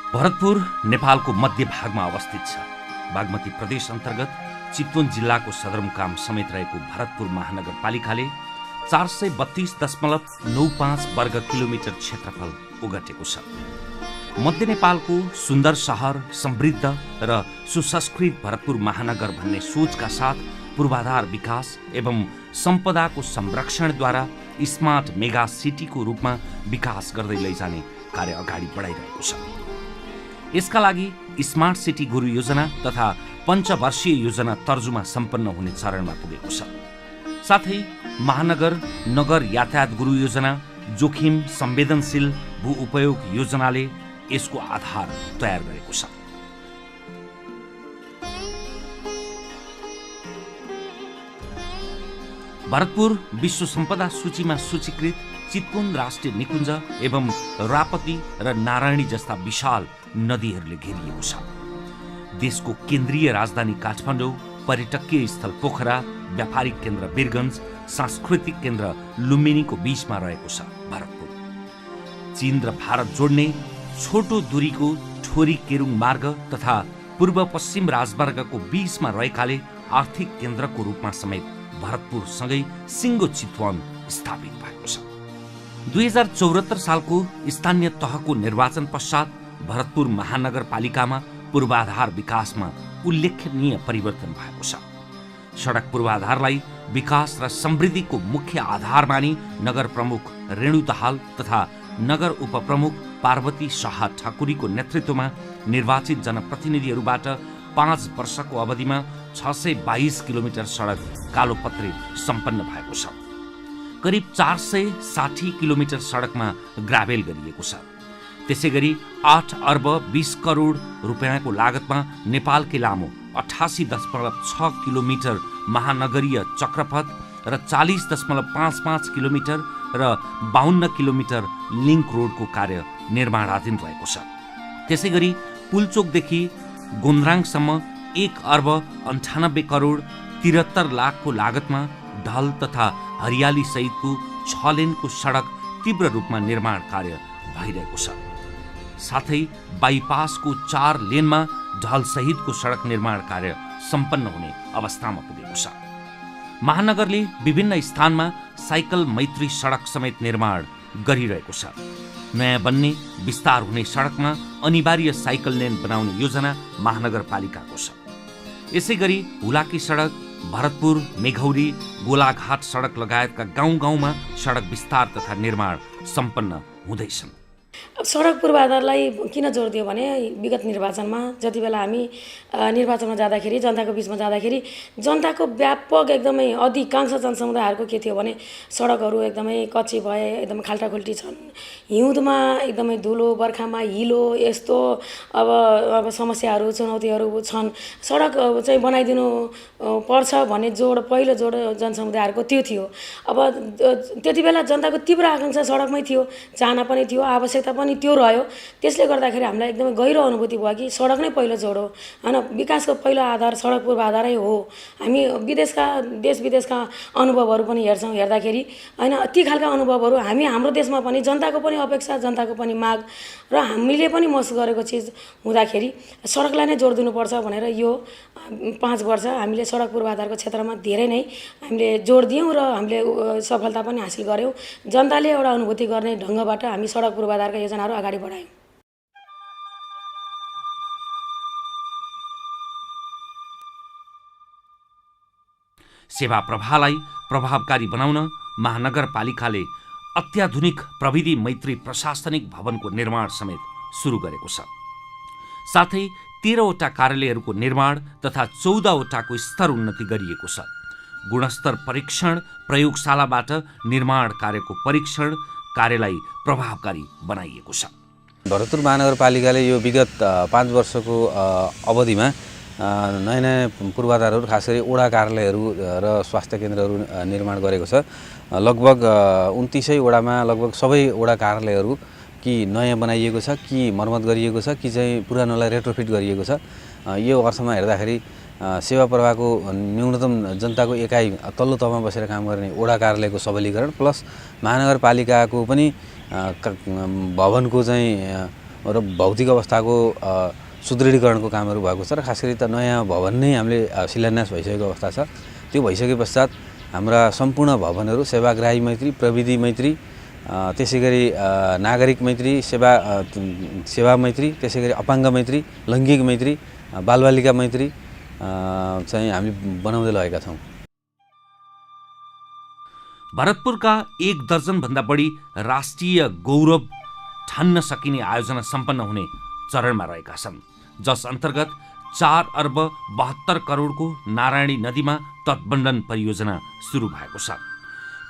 भरतपुर नेपालको मध्य भागमा अवस्थित छ। बागमती प्रदेश अन्तर्गत चितवन जिल्लाको सदरमुकाम समेत रहेको भरतपुर महानगरपालिकाले 432.95 वर्ग किलोमिटर क्षेत्रफल ओगटेको छ। मध्य नेपालको सुन्दर शहर, समृद्ध र सुसंस्कृत भरतपुर महानगर भन्ने सोचका साथ पूर्वाधार विकास एवं सम्पदाको संरक्षणद्वारा स्मार्ट मेगा सिटीको रूपमा विकास गर्दै लैजाने कार्य अगाडि बढाइरहेको छ। यसका लागि स्मार्ट सिटी गुरु योजना तथा पञ्चवर्षीय योजना तर्जुमा सम्पन्न हुने चरणमा पुगेको छ। साथै महानगर नगर यातायात गुरु योजना, जोखिम संवेदनशील भू उपयोग योजनाले यसको आधार तयार गरेको छ। भरतपुर विश्व सम्पदा सूचीमा सूचीकृत चितवन राष्ट्रिय निकुञ्ज एवं रापती र नारायणी जस्ता विशाल नदीहरूले घेरिएको छ। देशको केन्द्रीय राजधानी काठमाडौँ, पर्यटकीय स्थल पोखरा, व्यापारिक केन्द्र वीरगञ्ज, सांस्कृतिक केन्द्र लुम्बिनीको बीचमा रहेको छ भरतपुर। चीन र भारत जोड्ने छोटो दूरीको ठोरी केरुङ मार्ग तथा पूर्व पश्चिम राजमार्गको बीचमा रहेकाले आर्थिक केन्द्रको रूपमा समेत भरतपुरसँगै सिङ्गो चितवन स्थापित भएको छ। 2074 सालको स्थानीय तहको निर्वाचन पश्चात भरतपुर महानगरपालिकामा पूर्वाधार विकासमा उल्लेखनीय परिवर्तन भएको छ। सडक पूर्वाधारलाई विकास र समृद्धिको मुख्य आधार मानी नगर प्रमुख रेणु दाहाल तथा नगर उपप्रमुख पार्वती शाह ठाकुरीको नेतृत्वमा निर्वाचित जनप्रतिनिधिहरूबाट 5 वर्षको अवधिमा 622 किलोमिटर सडक कालोपत्रे सम्पन्न भएको छ। करिब 460 किलोमिटर सडकमा ग्राभेल गरिएको छ। त्यसैगरी 8 अर्ब 20 करोड रुपियाँको लागतमा नेपालकै लामो 88.6 किलोमिटर महानगरीय चक्रपथ र 40.55 किलोमिटर र 52 किलोमिटर लिङ्क रोडको कार्य निर्माणाधीन रहेको छ। त्यसैगरी पुलचोकदेखि गोन्द्राङसम्म 1 अर्ब 98 करोड 73 लाखको लागतमा ढल तथा हरियाली सहितको 6 लेनको सडक तीव्र रूपमा निर्माण कार्य भइरहेको छ। साथै बाइपासको 4 लेनमा ढल सहितको सडक निर्माण कार्य सम्पन्न हुने अवस्थामा पुगेको छ। महानगरले विभिन्न स्थानमा साइकल मैत्री सडक समेत निर्माण गरिरहेको छ। नयाँ बन्ने विस्तार हुने सडकमा अनिवार्य साइकल लेन बनाउने योजना महानगरपालिकाको छ। यसैगरी हुलाकी सडक, भरतपुर, मेघौरी, गोलाघाट सडक लगायतका गाउँ-गाउँमा सडक विस्तार तथा निर्माण सम्पन्न हुँदैछन्। सडक पूर्वाधारलाई किन जोड दियो भने विगत निर्वाचनमा जति बेला हामी निर्वाचनमा जाँदाखेरि, जनताको बिचमा जाँदाखेरि जनताको व्यापक एकदमै अधिकांश जनसमुदायहरूको के थियो भने सडकहरू एकदमै कच्ची भए, एकदमै खाल्टाखुल्टी छन्, हिउँदमा एकदमै धुलो, बर्खामा हिलो, यस्तो अब समस्याहरू, चुनौतीहरू छन्। सडक चाहिँ बनाइदिनु पर्छ भन्ने पहिलो जोड जनसमुदायहरूको त्यो थियो। अब त्यति बेला जनताको तीव्र आकाङ्क्षा सडकमै थियो, चाहना पनि थियो, आवश्यकता पनि त्यो रह्यो। त्यसले गर्दाखेरि हामीलाई एकदमै गहिरो अनुभूति भयो कि सडक नै पहिलो जोड हो हैन। विकासको पहिलो आधार सडक पूर्वाधारै हो। हामी देश विदेशका अनुभवहरू पनि हेर्दाखेरि हैन, ती खालका अनुभवहरू हाम्रो देशमा पनि जनताको पनि अपेक्षा, जनताको पनि माग र हामीले पनि महसुस गरेको चिज हुँदाखेरि सडकलाई नै जोड दिनुपर्छ भनेर यो 5 वर्ष हामीले सडक पूर्वाधारको क्षेत्रमा धेरै नै हामीले जोड दियौँ र हामीले सफलता पनि हासिल गर्यौँ। जनताले एउटा अनुभूति गर्ने ढङ्गबाट हामी सडक पूर्वाधारका योजनाहरू अगाडि बढायौँ। सेवा प्रवाहलाई प्रभावकारी बनाउन महानगरपालिकाले अत्याधुनिक प्रविधि मैत्री प्रशासनिक भवनको निर्माण समेत सुरु गरेको छ। साथै 13वटा कार्यालयहरूको निर्माण तथा 14वटाको स्तर उन्नति गरिएको छ। गुणस्तर परीक्षण प्रयोगशालाबाट निर्माण कार्यको परीक्षण कार्यलाई प्रभावकारी बनाइएको छ। भरतपुर महानगरपालिकाले यो विगत 5 वर्षको अवधिमा नयाँ नयाँ पूर्वाधारहरू, खास गरी वडा कार्यालयहरू र स्वास्थ्य केन्द्रहरू निर्माण गरेको छ। लगभग 29 वडामा लगभग सबै वडा कार्यालयहरू कि नयाँ बनाइएको छ, कि मर्मत गरिएको छ, कि चाहिँ पुरानोलाई रेट्रोफिट गरिएको छ। यो अर्थमा हेर्दाखेरि सेवा प्रवाहको न्यूनतम जनताको एकाइ तल्लो तहमा बसेर काम गर्ने वडा कार्यालयको सबलीकरण प्लस महानगरपालिकाको पनि भवनको चाहिँ र भौतिक अवस्थाको सुदृढीकरणको कामहरू भएको छ र खास गरी त नयाँ भवन नै हामीले शिलान्यास भइसकेको अवस्था छ। त्यो भइसके पश्चात हाम्रा सम्पूर्ण भवनहरू सेवाग्राही मैत्री, प्रविधि मैत्री, त्यसै गरी नागरिक मैत्री, सेवा मैत्री, त्यसै गरी अपाङ्ग मैत्री, लैङ्गिक मैत्री, बालबालिका मैत्री चाहिँ हामी बनाउँदै लगेका छौँ। भरतपुरका 1 दर्जनभन्दा बढी राष्ट्रिय गौरव ठान्न सकिने आयोजना सम्पन्न हुने चरणमा रहेका छन्, जस अन्तर्गत 4 अर्ब 72 करोडको नारायणी नदीमा तटबन्धन परियोजना सुरु भएको छ।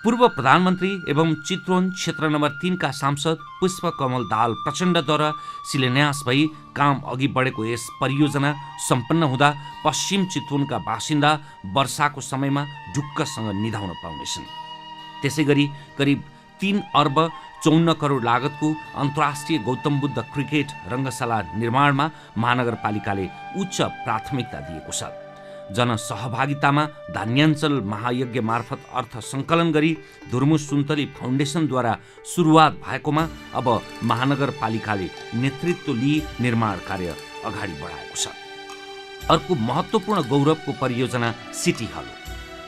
पूर्व प्रधानमन्त्री एवं चितवन क्षेत्र नम्बर 3 का सांसद पुष्पकमल दाहाल प्रचण्डद्वारा शिलान्यास भई काम अघि बढेको यस परियोजना सम्पन्न हुँदा पश्चिम चितवनका बासिन्दा वर्षाको समयमा ढुक्कसँग निधाउन पाउनेछन्। त्यसै गरी करिब 3 अर्ब 54 करोड लागतको अन्तर्राष्ट्रिय गौतम बुद्ध क्रिकेट रङ्गशाला निर्माणमा महानगरपालिकाले उच्च प्राथमिकता दिएको छ। जनसहभागितामा धान्याञ्चल महायज्ञ मार्फत अर्थ सङ्कलन गरी धुर्मु सुन्तली फाउन्डेसनद्वारा सुरुवात भएकोमा अब महानगरपालिकाले नेतृत्व लिई निर्माण कार्य अगाडि बढाएको छ। अर्को महत्त्वपूर्ण गौरवको परियोजना सिटी हल।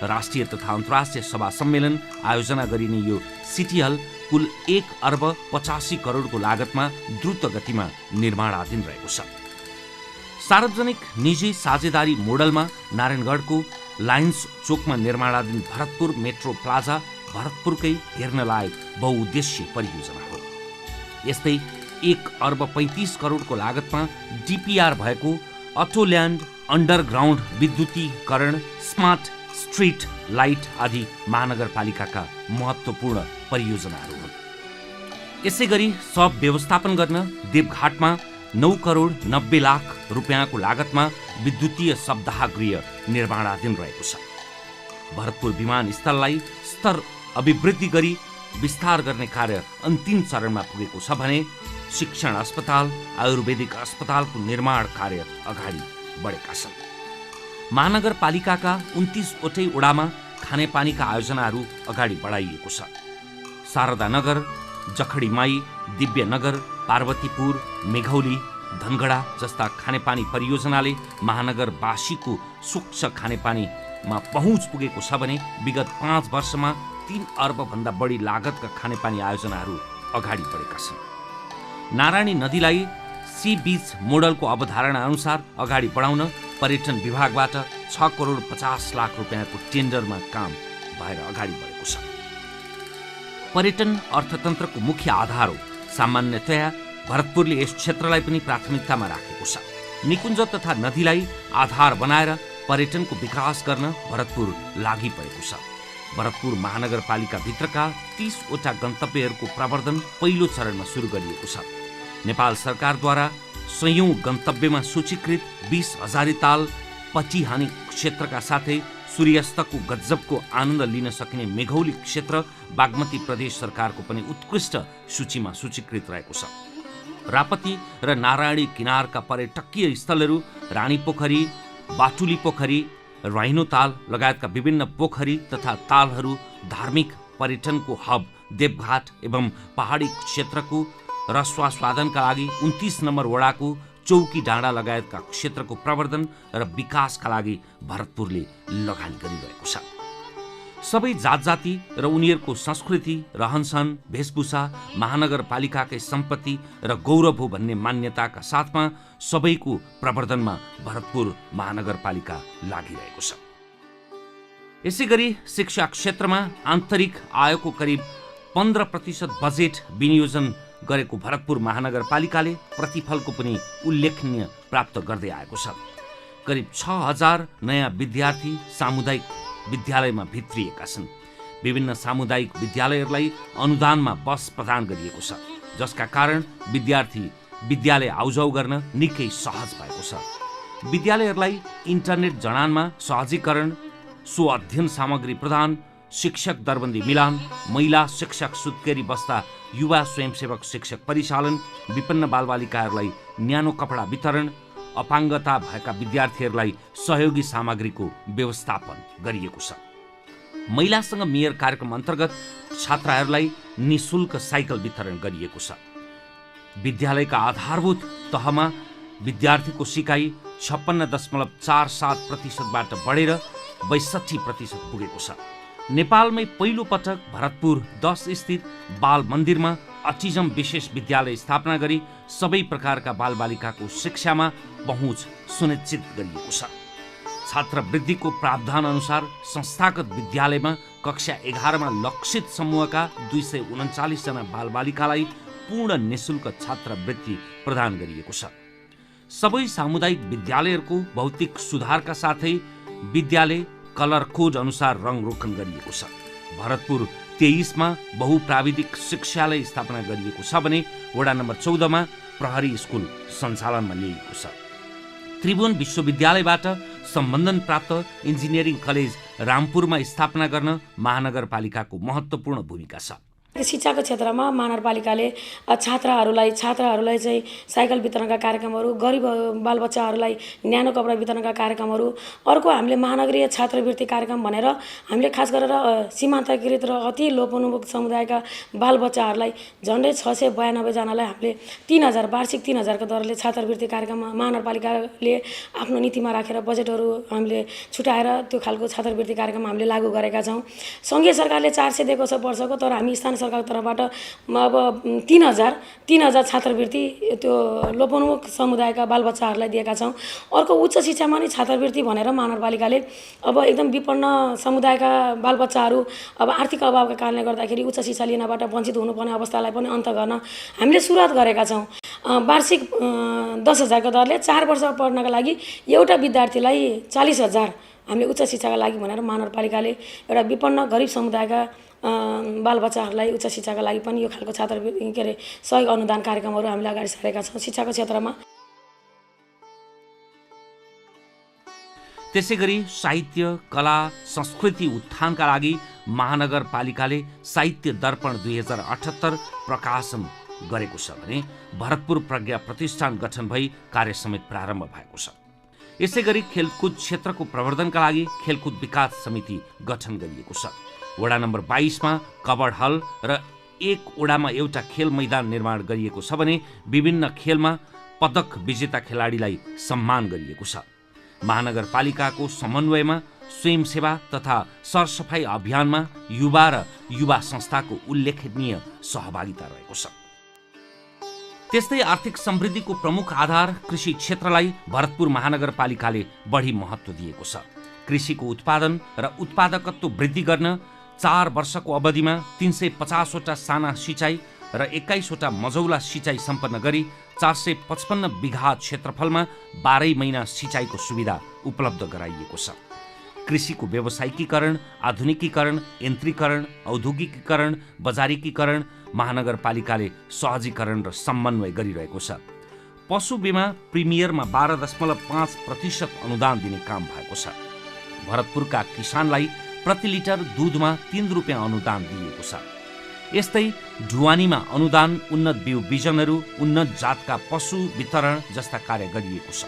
राष्ट्रिय तथा अन्तर्राष्ट्रिय सभा सम्मेलन आयोजना गरिने यो सिटी हल कुल 1 अर्ब 85 करोडको लागतमा द्रुत गतिमा निर्माणाधीन रहेको छ। सार्वजनिक निजी साझेदारी मोडलमा नारायणगढको लायन्स चोकमा निर्माणाधीन भरतपुर मेट्रो प्लाजा भरतपुरकै हेर्न लायक बहुउद्देश्य परियोजना हो। यस्तै 1 अर्ब 35 करोडको लागतमा डिपिआर भएको अटोल्यान्ड अन्डरग्राउन्ड विद्युतीकरण, स्मार्ट स्ट्रिट लाइट आदि महानगरपालिकाका महत्त्वपूर्ण परियोजनाहरू हुन्। यसै गरी सब व्यवस्थापन गर्न देवघाटमा 9 करोड 90 लाख रुपियाँको लागतमा विद्युतीय शब्दाहगृह निर्माणाधीन रहेको छ। भरतपुर विमानस्थललाई स्तर अभिवृद्धि गरी विस्तार गर्ने कार्य अन्तिम चरणमा पुगेको छ भने शिक्षण अस्पताल, आयुर्वेदिक अस्पतालको निर्माण कार्य अगाडि बढेका छन्। महानगरपालिकाका 29 वटै वडामा खानेपानीका आयोजनाहरू अगाडि बढाइएको छ। शारदा नगर, जखडीमाई, दिव्यनगर, पार्वतीपुर, मेघौली, धनगढा जस्ता खानेपानी परियोजनाले महानगरवासीको स्वच्छ खानेपानीमा पहुँच पुगेको छ भने विगत 5 वर्षमा 3 अर्बभन्दा बढी लागतका खानेपानी आयोजनाहरू अगाडि बढेका छन्। नारायणी नदीलाई सी बीच मोडलको अवधारणा अनुसार अगाडि बढाउन पर्यटन विभागबाट 6 करोड 50 लाख रुपियाँको टेन्डरमा काम भएर अगाडि बढेको छ। पर्यटन अर्थतन्त्रको मुख्य आधार हो। सामान्यतया भरतपुरले यस क्षेत्रलाई पनि प्राथमिकतामा राखेको छ। निकुञ्ज तथा नदीलाई आधार बनाएर पर्यटनको विकास गर्न भरतपुर लागि परेको छ। भरतपुर महानगरपालिका भित्रका 30 वटा गन्तव्यहरूको प्रवर्धन पहिलो चरणमा सुरु गरिएको छ। नेपाल सरकारद्वारा सयौं गन्तव्यमा सूचीकृत 20 हजारीताल पटिहानी क्षेत्रका साथै सूर्यास्तको गजबको आनन्द लिन सकिने मेघौली क्षेत्र बागमती प्रदेश सरकारको पनि उत्कृष्ट सूचीमा सूचीकृत रहेको छ। रापती र नारायणी किनारका पर्यटकीय स्थलहरू रानी पोखरी, बाटुली पोखरी, राइनोताल लगायतका विभिन्न पोखरी तथा तालहरू धार्मिक पर्यटनको हब देवघाट एवं पहाडी क्षेत्रको रस्वास्वादनका लागि 29 नम्बर वडाको चौकी डाँडा लगायतका क्षेत्रको प्रवर्धन र विकासका लागि भरतपुरले लगानी गरिरहेको छ। सबै जात जाति र उनीहरूको संस्कृति, रहनसहन, वेशभूषा महानगरपालिकाकै सम्पत्ति र गौरव हो भन्ने मान्यताका साथमा सबैको प्रवर्धनमा भरतपुर महानगरपालिका लागिरहेको छ। यसैगरी शिक्षा क्षेत्रमा आन्तरिक आयको करिब 15% बजेट विनियोजन गरेको भरतपुर महानगरपालिकाले प्रतिफलको पनि उल्लेखनीय प्राप्त गर्दै आएको छ। करिब 6000 नयाँ विद्यार्थी सामुदायिक विद्यालयमा भित्रिएका छन्। विभिन्न सामुदायिक विद्यालयहरूलाई अनुदानमा बस प्रदान गरिएको छ, जसका कारण विद्यार्थी विद्यालय आउजाउ गर्न निकै सहज भएको छ। विद्यालयहरूलाई इन्टरनेट जडानमा सहजीकरण, सो अध्ययन सामग्री प्रदान, शिक्षक दरबन्दी मिलान, महिला शिक्षक सुत्केरी बस्दा युवा स्वयंसेवक शिक्षक परिचालन, विपन्न बालबालिकाहरूलाई न्यानो कपडा वितरण, अपाङ्गता भएका विद्यार्थीहरूलाई सहयोगी सामग्रीको व्यवस्थापन गरिएको छ। महिलासँग मेयर कार्यक्रम अन्तर्गत छात्राहरूलाई निशुल्क साइकल वितरण गरिएको छ। विद्यालयका आधारभूत तहमा विद्यार्थीको सिकाइ 56.47%बाट बढेर 62% पुगेको छ। नेपालमै पहिलो पटक भरतपुर 10 स्थित बाल मन्दिरमा अटिजम विशेष विद्यालय स्थापना गरी सबै प्रकारका बालबालिकाको शिक्षामा पहुँच सुनिश्चित गरिएको छ। छात्रवृत्तिको प्रावधान अनुसार संस्थागत विद्यालयमा कक्षा 11मा लक्षित समूहका 239 जना बालबालिकालाई पूर्ण निशुल्क छात्रवृत्ति प्रदान गरिएको छ। सबै सामुदायिक विद्यालयहरूको भौतिक सुधारका साथै विद्यालय कलर कोड अनुसार रङरोगन गरिएको छ। भरतपुर 23 मा बहुप्राविधिक शिक्षालय स्थापना गरिएको छ भने वडा नम्बर 14 मा प्रहरी स्कुल सञ्चालनमा ल्याइएको छ। त्रिभुवन विश्वविद्यालयबाट सम्बन्धन प्राप्त इन्जिनियरिङ कलेज रामपुरमा स्थापना गर्न महानगरपालिकाको महत्त्वपूर्ण भूमिका छ। शिक्षाको क्षेत्रमा महानगरपालिकाले छात्राहरूलाई चाहिँ साइकल वितरणका कार्यक्रमहरू, गरिब बालबच्चाहरूलाई न्यानो कपडा वितरणका कार्यक्रमहरू, अर्को हामीले महानगरीय छात्रवृत्ति कार्यक्रम भनेर हामीले खास गरेर सीमान्तकृत र अति लोपोन्मुख समुदायका बालबच्चाहरूलाई झन्डै 692 जनालाई हामीले 3000 वार्षिक 3000 को दरले छात्रवृत्ति कार्यक्रम महानगरपालिकाले आफ्नो नीतिमा राखेर बजेटहरू हामीले छुटाएर त्यो खालको छात्रवृत्ति कार्यक्रम हामीले लागू गरेका छौँ। सङ्घीय सरकारले 400 दिएको छ वर्षको, तर हामी स्थानीय सरकारको तर्फबाट अब 3000 छात्रवृत्ति त्यो लोपोन्मुख समुदायका बालबच्चाहरूलाई दिएका छौँ। अर्को उच्च शिक्षामा नै छात्रवृत्ति भनेर महानगरपालिकाले अब एकदम विपन्न समुदायका बालबच्चाहरू अब आर्थिक अभावका कारणले गर्दाखेरि उच्च शिक्षा लिनबाट वञ्चित हुनुपर्ने अवस्थालाई पनि अन्त गर्न हामीले सुरुवात गरेका छौँ। वार्षिक 10,000 को दरले 4 वर्ष पढ्नका लागि एउटा विद्यार्थीलाई 40,000 हामीले उच्च शिक्षाका लागि भनेर महानगरपालिकाले एउटा विपन्न गरिब समुदायका बालबच्चाहरूलाई उच्च शिक्षाका लागि पनि यो खालको छात्रवृत्ति सहयोग अनुदान कार्यक्रमहरू हामीले अगाडि सारेका छौँ शिक्षाको क्षेत्रमा। त्यसैगरी साहित्य, कला, संस्कृति उत्थानका लागि महानगरपालिकाले साहित्य दर्पण 2078 प्रकाशन गरेको छ भने भरतपुर प्रज्ञा प्रतिष्ठान गठन भई कार्य समेत प्रारम्भ भएको छ। यसैगरी खेलकुद क्षेत्रको प्रवर्धनका लागि खेलकुद विकास समिति गठन गरिएको छ। वडा नम्बर 22 मा कबड हल र एक वडामा एउटा खेल मैदान निर्माण गरिएको छ भने विभिन्न खेलमा पदक विजेता खेलाडीलाई सम्मान गरिएको छ। महानगरपालिकाको समन्वयमा स्वयंसेवा तथा सरसफाई अभियानमा युवा र युवा संस्थाको उल्लेखनीय सहभागिता रहेको छ। त्यस्तै आर्थिक समृद्धिको प्रमुख आधार कृषि क्षेत्रलाई भरतपुर महानगरपालिकाले बढी महत्त्व दिएको छ। कृषिको उत्पादन र उत्पादकत्व वृद्धि गर्न 4 वर्षको अवधिमा 350 वटा साना सिँचाइ र 21 वटा मझौला सिँचाइ सम्पन्न गरी 455 बिघा क्षेत्रफलमा 12 महिना सिँचाइको सुविधा उपलब्ध गराइएको छ। कृषिको व्यावसायिकीकरण, आधुनिकीकरण, यन्त्रीकरण, औद्योगिकीकरण, बजारीकरण महानगरपालिकाले सहजीकरण र समन्वय गरिरहेको छ। पशु बीमा प्रिमियरमा 12.5% अनुदान दिने काम भएको छ। भरतपुरका किसानलाई प्रति लिटर दुधमा 3 रुपियाँ अनुदान दिइएको छ। यस्तै ढुवानीमा अनुदान, उन्नत बिउ बिजनहरू, उन्नत जातका पशु वितरण जस्ता कार्य गरिएको छ।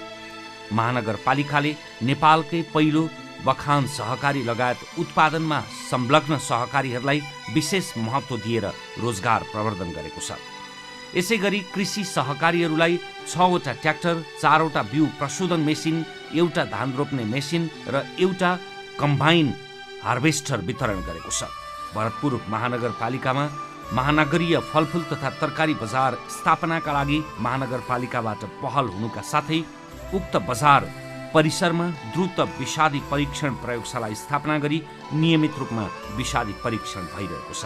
महानगरपालिकाले नेपालकै पहिलो बखान सहकारी लगायत उत्पादनमा संलग्न सहकारीहरूलाई विशेष महत्त्व दिएर रोजगार प्रवर्धन गरेको छ। यसैगरी कृषि सहकारीहरूलाई 6 वटा ट्र्याक्टर, 4 वटा बिउ प्रशोधन मेसिन, एउटा धान रोप्ने मेसिन र एउटा कम्बाइन हार्भेस्टर वितरण गरेको छ। भरतपुर महानगरपालिकामा महानगरीय फलफुल तथा तरकारी बजार स्थापनाका लागि महानगरपालिकाबाट पहल हुनुका साथै उक्त बजार परिसरमा द्रुत विषादी परीक्षण प्रयोगशाला स्थापना गरी नियमित रूपमा विषादी परीक्षण भइरहेको छ।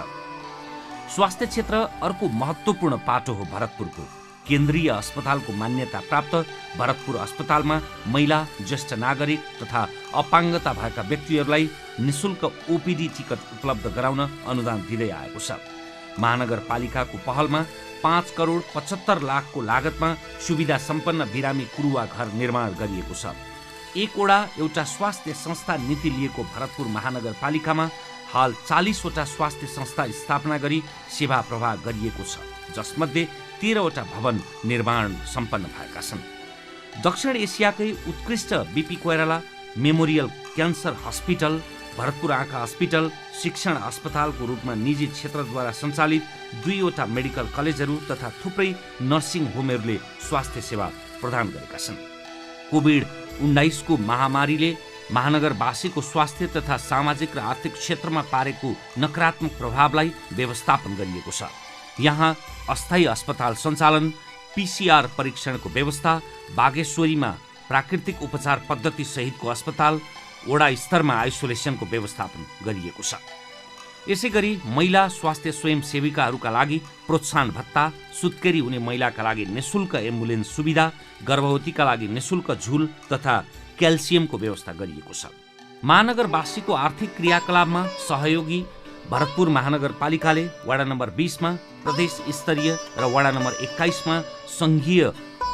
स्वास्थ्य क्षेत्र अर्को महत्त्वपूर्ण पाटो हो। भरतपुरको केन्द्रीय अस्पतालको मान्यता प्राप्त भरतपुर अस्पतालमा महिला, ज्येष्ठ नागरिक तथा अपाङ्गता भएका व्यक्तिहरूलाई निशुल्क ओपीडी टिकट उपलब्ध गराउन अनुदान दिँदै आएको छ। महानगरपालिकाको पहलमा 5,75,00,000 लागतमा सुविधा सम्पन्न बिरामी कुरुवा घर निर्माण गरिएको छ। एकवटा एउटा स्वास्थ्य संस्था नीति लिएको भरतपुर महानगरपालिकामा हाल 40 वटा स्वास्थ्य संस्था स्थापना गरी सेवा प्रवाह गरिएको छ, जसमध्ये 13 वटा भवन निर्माण सम्पन्न भएका छन्। दक्षिण एसियाकै उत्कृष्ट BP Koirala memorial cancer hospital Bharatpur आँखा हस्पिटल शिक्षण अस्पतालको रूपमा निजी क्षेत्रद्वारा सञ्चालित 2वटा मेडिकल कलेजहरू तथा थुप्रै नर्सिङ होमहरूले स्वास्थ्य सेवा प्रदान गरेका छन्। कोभिड-19 को महामारीले महानगरवासीको स्वास्थ्य तथा सामाजिक र आर्थिक क्षेत्रमा पारेको नकारात्मक प्रभावलाई व्यवस्थापन गरिएको छ। यहाँ अस्थायी अस्पताल सञ्चालन, PCR परीक्षणको व्यवस्था, बागेश्वरीमा प्राकृतिक उपचार पद्धति सहितको अस्पताल, वडा स्तरमा आइसोलेसनको व्यवस्थापन गरिएको छ। यसैगरी महिला स्वास्थ्य स्वयंसेविकाहरूका लागि प्रोत्साहन भत्ता, सुत्केरी हुने महिलाका लागि निशुल्क एम्बुलेन्स सुविधा, गर्भवतीका लागि निशुल्क झुल तथा क्याल्सियमको व्यवस्था गरिएको छ। महानगरवासीको आर्थिक क्रियाकलापमा सहयोगी भरतपुर महानगरपालिकाले वडा नम्बर 20 मा प्रदेश स्तरीय र वडा नम्बर 21 मा संघीय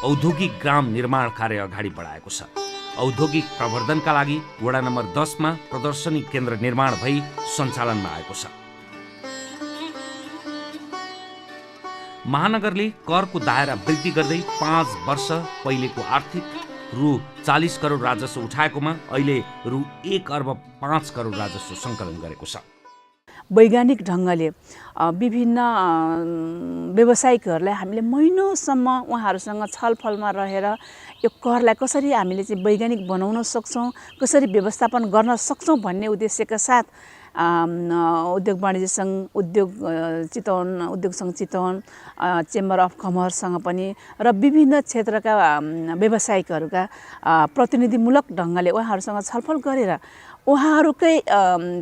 औद्योगिक ग्राम निर्माण कार्य अगाडि बढाएको छ। औद्योगिक प्रवर्धनका लागि वडा नम्बर 10 मा प्रदर्शनी केन्द्र निर्माण भई सञ्चालनमा आएको छ। महानगरले करको दायरा वृद्धि गर्दै 5 वर्ष पहिलेको आर्थिक रु 40 करोड राजस्व उठाएकोमा अहिले रु 1 अर्ब 5 करोड राजस्व सङ्कलन गरेको छ। वैज्ञानिक ढङ्गले विभिन्न व्यवसायिकहरूलाई हामीले महिनौसम्म उहाँहरूसँग छलफलमा रहेर यो करलाई कसरी हामीले चाहिँ वैज्ञानिक बनाउन सक्छौँ, कसरी व्यवस्थापन गर्न सक्छौँ भन्ने उद्देश्यका साथ उद्योग वाणिज्य सङ्घ, उद्योग सङ्घ चितवन, चेम्बर अफ कमर्ससँग पनि र विभिन्न क्षेत्रका व्यवसायिकहरूका प्रतिनिधिमूलक ढङ्गले उहाँहरूसँग छलफल गरेर उहाँहरूकै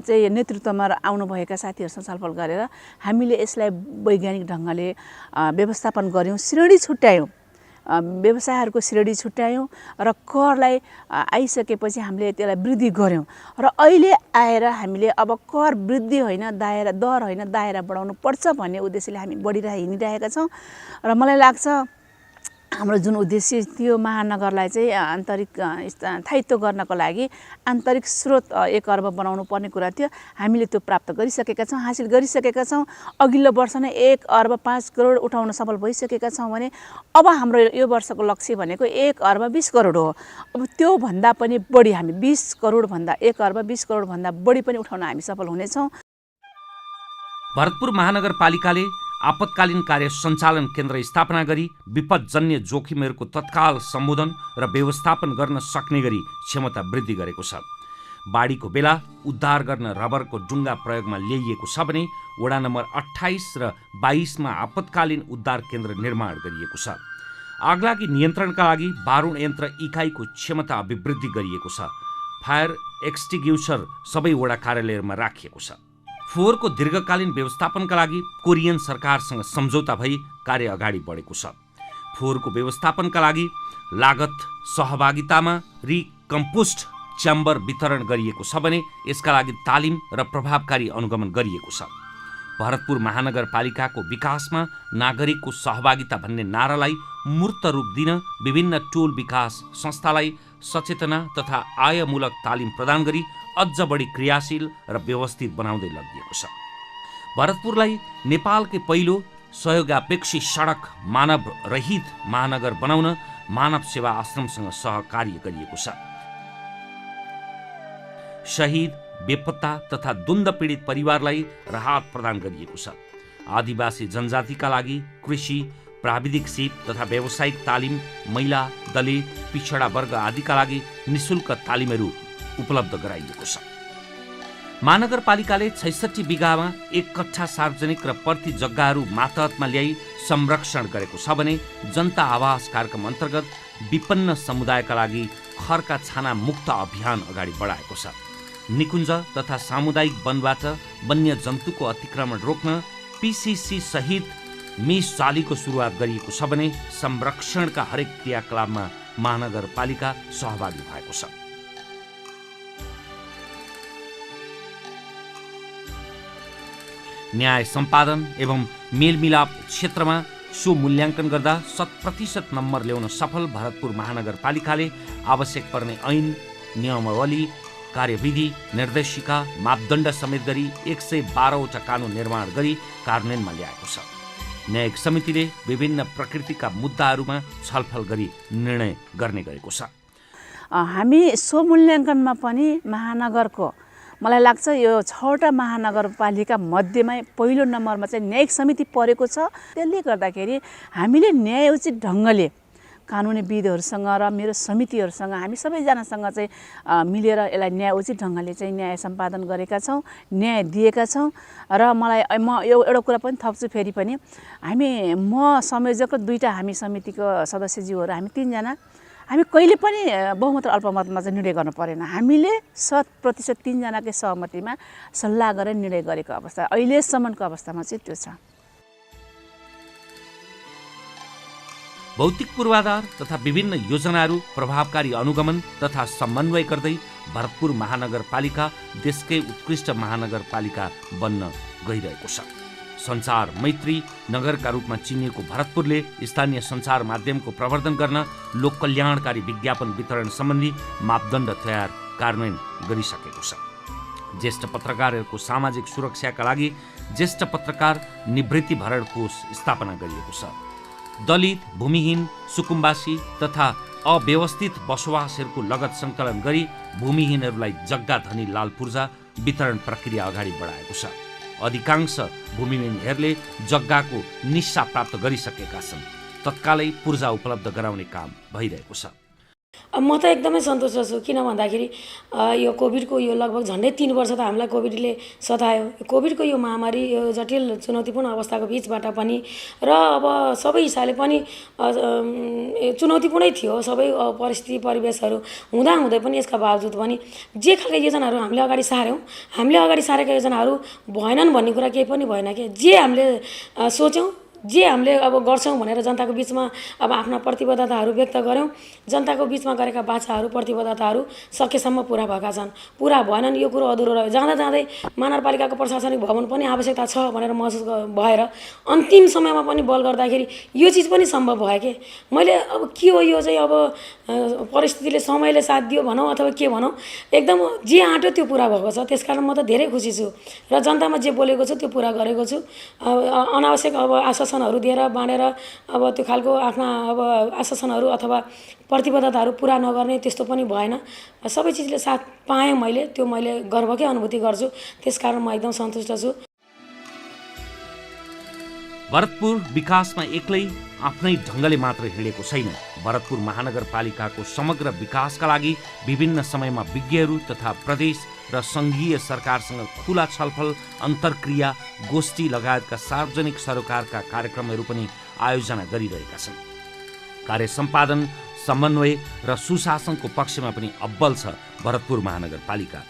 चाहिँ नेतृत्वमा आउनुभएका साथीहरूसँग छलफल गरेर हामीले यसलाई वैज्ञानिक ढङ्गले व्यवस्थापन गऱ्यौँ, श्रेणी छुट्यायौँ, व्यवसायहरूको श्रेणी छुट्यायौँ र करलाई आइसकेपछि हामीले त्यसलाई वृद्धि गऱ्यौँ र अहिले आएर हामीले अब कर वृद्धि होइन दायरा दर होइन दायरा बढाउनु पर्छ भन्ने उद्देश्यले हामी हिँडिरहेका छौँ र मलाई लाग्छ हाम्रो जुन उद्देश्य थियो महानगरलाई चाहिँ आन्तरिक स्थायित्व गर्नको लागि आन्तरिक स्रोत 1 अर्ब बनाउनु पर्ने कुरा थियो, हामीले त्यो प्राप्त गरिसकेका छौँ, हासिल गरिसकेका छौँ। अघिल्लो वर्ष नै 1 अर्ब 5 करोड उठाउन सफल भइसकेका छौँ भने अब हाम्रो यो वर्षको लक्ष्य भनेको 1 अर्ब 20 करोड हो। अब त्यो भन्दा पनि बढी हामी 20 करोड भन्दा 1 अर्ब 20 करोड भन्दा बढी पनि उठाउन हामी सफल हुनेछौँ। भरतपुर महानगरपालिकाले आपतकालीन कार्य सञ्चालन केन्द्र स्थापना गरी विपदजन्य जोखिमहरूको तत्काल सम्बोधन र व्यवस्थापन गर्न सक्ने गरी क्षमता वृद्धि गरेको छ। बाढीको बेला उद्धार गर्न रबरको डुङ्गा प्रयोगमा ल्याइएको छ भने वडा नम्बर 28 र 22 मा आपतकालीन उद्धार केन्द्र निर्माण गरिएको छ। आगलागी नियन्त्रणका लागि बारुण यन्त्र इकाइको क्षमता अभिवृद्धि गरिएको छ। फायर एक्सटिङ्ग्युसर सबै वडा कार्यालयहरूमा राखिएको छ। फोहोरको दीर्घकालीन व्यवस्थापनका लागि कोरियन सरकारसँग सम्झौता भई कार्य अगाडि बढेको छ। फोहोरको व्यवस्थापनका लागि लागत सहभागितामा रिकम्पोस्ट च्याम्बर वितरण गरिएको छ भने यसका लागि तालिम र प्रभावकारी अनुगमन गरिएको छ। भरतपुर महानगरपालिकाको विकासमा नागरिकको सहभागिता भन्ने नारालाई मूर्त रूप दिन विभिन्न टोल विकास संस्थालाई सचेतना तथा आयमूलक तालिम प्रदान गरी अझ बढी क्रियाशील र व्यवस्थित बनाउँदै लगिएको छ। भरतपुरलाई नेपालकै पहिलो सहयोगापेक्षी सडक मानव रहित महानगर बनाउन मानव सेवा आश्रमसँग सहकार्य गरिएको छ। शहीद, बेपत्ता तथा द्वन्द्व पीडित परिवारलाई राहत प्रदान गरिएको छ। आदिवासी जनजातिका लागि कृषि, प्राविधिक सिप तथा व्यावसायिक तालिम, महिला, दलित, पिछडा वर्ग आदिका लागि निशुल्क तालिमहरू उपलब्ध गराइएको छ। महानगरपालिकाले 66 बिघामा 1 कट्ठा सार्वजनिक र प्रति जग्गाहरू मातहतमा ल्याई संरक्षण गरेको छ भने जनता आवास कार्यक्रम अन्तर्गत विपन्न समुदायका लागि खरका छाना मुक्त अभियान अगाडि बढाएको छ। निकुञ्ज तथा सामुदायिक वनबाट वन्य जन्तुको अतिक्रमण रोक्न PCC सहित मिस जालीको सुरुवात गरिएको छ भने संरक्षणका हरेक क्रियाकलापमा महानगरपालिका सहभागी भएको छ। न्याय सम्पादन एवं मेलमिलाप क्षेत्रमा सुमूल्याङ्कन गर्दा 100% नम्बर ल्याउन सफल भरतपुर महानगरपालिकाले आवश्यक पर्ने ऐन, नियमावली, कार्यविधि, निर्देशिका, मापदण्ड समेत गरी 112वटा कानुन निर्माण गरी कार्यान्वयनमा ल्याएको छ। न्यायिक समितिले विभिन्न प्रकृतिका मुद्दाहरूमा छलफल गरी निर्णय गर्ने गरेको छ। हामी स्वमूल्याङ्कनमा पनि महानगरको मलाई लाग्छ यो 6वटा महानगरपालिका मध्येमै पहिलो नम्बरमा चाहिँ न्यायिक समिति परेको छ। त्यसले गर्दाखेरि हामीले न्यायोचित ढङ्गले कानुनीविदहरूसँग र मेरो समितिहरूसँग हामी सबैजनासँग चाहिँ मिलेर यसलाई न्यायोचित ढङ्गले चाहिँ न्याय सम्पादन गरेका छौँ, न्याय दिएका छौँ। र म एउटा कुरा पनि थप्छु, फेरि पनि म संयोजक र 2टा हामी समितिको सदस्यज्यूहरू हामी 3जना, हामी कहिले पनि बहुमत र अल्पमतमा चाहिँ निर्णय गर्नु परेन। हामीले 100% 3जनाकै सहमतिमा सल्लाह गरेर निर्णय गरेको अवस्था अहिलेसम्मको अवस्थामा चाहिँ त्यो छ। भौतिक पूर्वाधार तथा विभिन्न योजनाहरू प्रभावकारी अनुगमन तथा समन्वय गर्दै भरतपुर महानगरपालिका देशकै उत्कृष्ट महानगरपालिका बन्न गइरहेको छ। सञ्चार मैत्री नगरका रूपमा चिनिएको भरतपुरले स्थानीय सञ्चार माध्यमको प्रवर्धन गर्न लोक कल्याणकारी विज्ञापन वितरण सम्बन्धी मापदण्ड तयार कार्यान्वयन गरिसकेको छ। ज्येष्ठ पत्रकारहरूको सामाजिक सुरक्षाका लागि ज्येष्ठ पत्रकार निवृत्ति भरण कोष स्थापना गरिएको छ। दलित, भूमिहीन, सुकुम्बासी तथा अव्यवस्थित बसोबासहरूको लगत सङ्कलन गरी भूमिहीनहरूलाई जग्गा धनी लाल पूर्जा वितरण प्रक्रिया अगाडि बढाएको छ। अधिकांश भूमिहीनहरूले जग्गाको निस्सा प्राप्त गरिसकेका छन्। तत्कालै पूर्जा उपलब्ध गराउने काम भइरहेको छ। म त एकदमै सन्तुष्ट छु, किन भन्दाखेरि यो कोभिडको यो लगभग झन्डै 3 वर्ष त हामीलाई कोभिडले सतायो। कोभिडको यो महामारी, यो जटिल चुनौतीपूर्ण अवस्थाको बिचबाट पनि र अब सबै हिसाबले पनि चुनौतीपूर्णै थियो सबै परिस्थिति परिवेशहरू हुँदाहुँदै पनि। यसका बावजुद पनि जे खालका योजनाहरू हामीले अगाडि सार्यौँ, हामीले अगाडि सारेका योजनाहरू भएनन् भन्ने कुरा केही पनि भएन के। जे हामीले सोच्यौँ, जे हामीले अब गर्छौँ भनेर जनताको बिचमा अब आफ्ना प्रतिबद्धताहरू व्यक्त गऱ्यौँ, जनताको बिचमा गरेका बाचाहरू प्रतिबद्धताहरू सकेसम्म पुरा भएका छन्। पुरा भएनन्, यो कुरो अधुरो रह्यो। जाँदा जाँदै महानगरपालिकाको प्रशासनिक भवन पनि आवश्यकता छ भनेर महसुस भएर अन्तिम समयमा पनि बल गर्दाखेरि यो चिज पनि सम्भव भयो के। मैले अब के हो यो चाहिँ अब परिस्थितिले समयले साथ दियो भनौँ अथवा के भनौँ, एकदम जे आँट्यो त्यो पुरा भएको छ। त्यसकारण म त धेरै खुसी छु र जनतामा जे बोलेको छु त्यो पुरा गरेको छु। अनावश्यक अब आश्वासनहरू दिएर बाँडेर अब त्यो खालको आफ्ना अब आश्वासनहरू अथवा प्रतिबद्धताहरू पुरा नगर्ने त्यस्तो पनि भएन। सबै चिजले साथ पाएँ मैले, त्यो मैले गर्वकै अनुभूति गर्छु। त्यसकारण म एकदम सन्तुष्ट छु। भरतपुर विकासमा एक्लै आफ्नै ढङ्गले मात्र हिँडेको छैन। भरतपुर महानगरपालिकाको समग्र विकासका लागि विभिन्न समयमा विज्ञहरू तथा प्रदेश र सङ्घीय सरकारसँग खुला छलफल, अन्तर्क्रिया, गोष्ठी लगायतका सार्वजनिक सरोकारका कार्यक्रमहरू पनि आयोजना गरिरहेका छन्। कार्य सम्पादन, समन्वय र सुशासनको पक्षमा पनि अब्बल छ भरतपुर महानगरपालिका।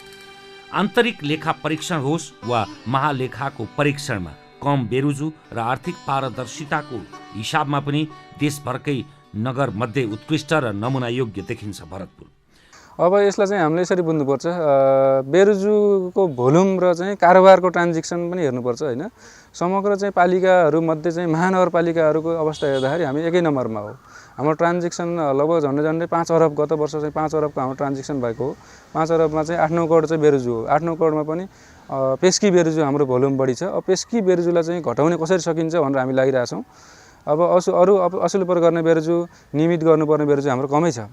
आन्तरिक लेखा परीक्षण होस् वा महालेखाको परीक्षणमा कम बेरुजु र आर्थिक पारदर्शिताको हिसाबमा पनि देशभरकै नगर मध्ये उत्कृष्ट र नमुना योग्य देखिन्छ भरतपुर। अब यसलाई चाहिँ हामीले यसरी बुझ्नुपर्छ, बेरुजुको भोल्युम र चाहिँ कारोबारको ट्रान्जेक्सन पनि हेर्नुपर्छ होइन। समग्र चाहिँ पालिकाहरूमध्ये चाहिँ महानगरपालिकाहरूको अवस्था हेर्दाखेरि हामी एकै नम्बरमा हो। हाम्रो ट्रान्जेक्सन लगभग झन्डै 5 अरब, गत वर्ष चाहिँ 5 अरबको हाम्रो ट्रान्जेक्सन भएको हो। 5 अरबमा चाहिँ 8-9 करोड चाहिँ बेरुजु हो। 8-9 करोडमा पनि पेस्की बेरुजु हाम्रो भोल्युम बढी छ। अब पेस्की बेरुजुलाई चाहिँ घटाउने कसरी सकिन्छ भनेर हामी लागिरहेछौँ। अब अरू असुल पर गर्ने बेरुजु, नियमित गर्नुपर्ने बेरुजु हाम्रो कमै छ।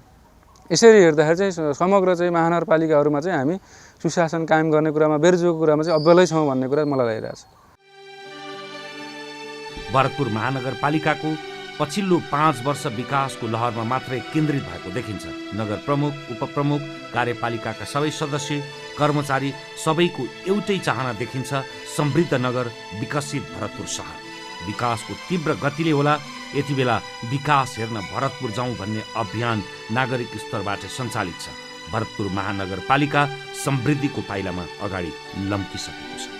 यसरी हेर्दाखेरि चाहिँ समग्र चाहिँ महानगरपालिकाहरूमा चाहिँ हामी सुशासन कायम गर्ने कुरामा, बेरुजुको कुरामा चाहिँ अब्बलै छौँ भन्ने कुरा मलाई लागिरहेछ। भरतपुर महानगरपालिकाको पछिल्लो 5 वर्ष विकासको लहरमा मात्रै केन्द्रित भएको देखिन्छ। नगर प्रमुख, उपप्रमुख, कार्यपालिकाका सबै सदस्य, कर्मचारी सबैको एउटै चाहना देखिन्छ, समृद्ध नगर, विकसित भरतपुर सहर। विकासको तीव्र गतिले होला यति बेला विकास हेर्न भरतपुर जाउँ भन्ने अभियान नागरिक स्तरबाट सञ्चालित छ। भरतपुर महानगरपालिका समृद्धिको पाइलामा अगाडि लम्किसकेको छ।